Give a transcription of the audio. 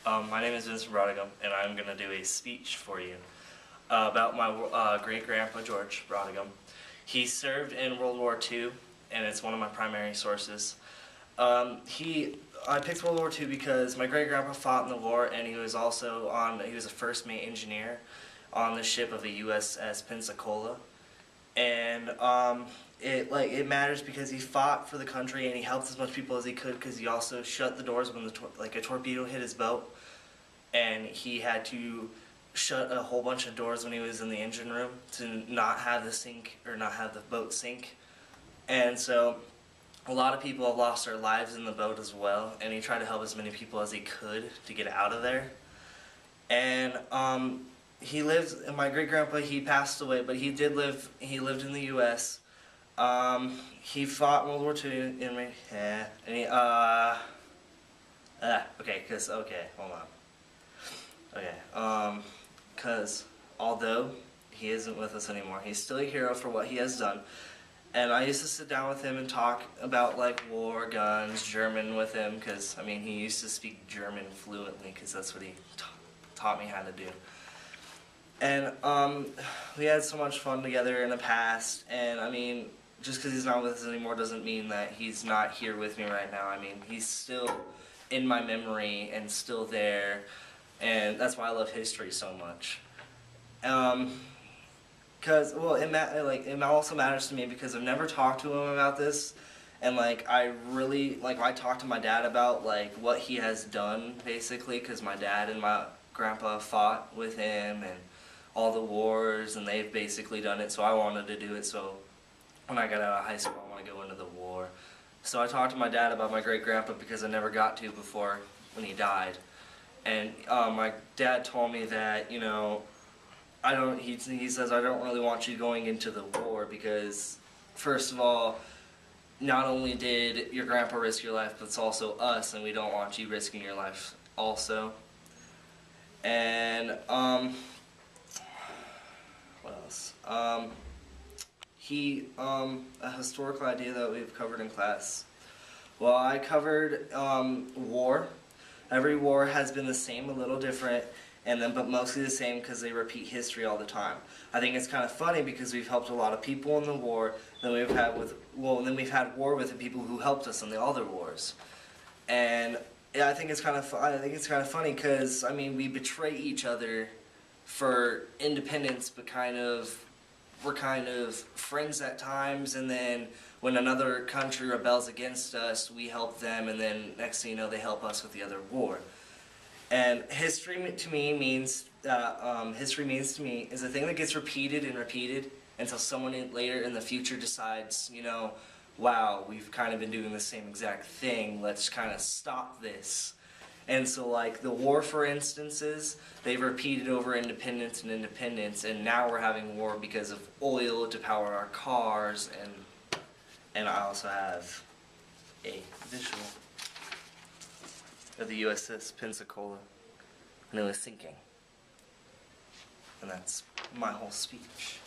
My name is Vincent Brodigam, and I'm going to do a speech for you about my great-grandpa, George Brodigam. He served in World War II, and it's one of my primary sources. I picked World War II because my great-grandpa fought in the war, and he was a first mate engineer on the ship of the USS Pensacola. And it matters because he fought for the country and he helped as much people as he could, because he also shut the doors when a torpedo hit his boat, and he had to shut a whole bunch of doors when he was in the engine room to not have the boat sink. And so a lot of people have lost their lives in the boat as well, and he tried to help as many people as he could to get out of there. And he lived, and my great-grandpa, he passed away, but he lived in the U.S. He fought in World War II, hold on. Okay, because although he isn't with us anymore, he's still a hero for what he has done. And I used to sit down with him and talk about war, guns, German with him, because, he used to speak German fluently, because that's what he taught me how to do. And we had so much fun together in the past, and just because he's not with us anymore doesn't mean that he's not here with me right now. He's still in my memory and still there, and that's why I love history so much. It also matters to me because I've never talked to him about this, and I talked to my dad about what he has done, basically, because my dad and my grandpa fought with him and all the wars, and they've basically done it, so I wanted to do it. So when I got out of high school, I want to go into the war. So I talked to my dad about my great-grandpa because I never got to before when he died. And my dad told me that, he says, I don't really want you going into the war because, first of all, not only did your grandpa risk your life, but it's also us, and we don't want you risking your life also. And, what else? A historical idea that we've covered in class. Well, I covered war. Every war has been the same, a little different, but mostly the same because they repeat history all the time. I think it's kind of funny because we've helped a lot of people in the war, then we've had war with the people who helped us in the other wars. And I think it's kind of funny because we betray each other for independence, but we're kind of friends at times, and then when another country rebels against us, we help them, and then next thing you know, they help us with the other war. And history to me means is a thing that gets repeated and repeated until someone later in the future decides, wow, we've kind of been doing the same exact thing, let's kind of stop this. And so the war, for instances, they've repeated over independence, and now we're having war because of oil to power our cars, and I also have a visual of the USS Pensacola, and it was sinking. And that's my whole speech.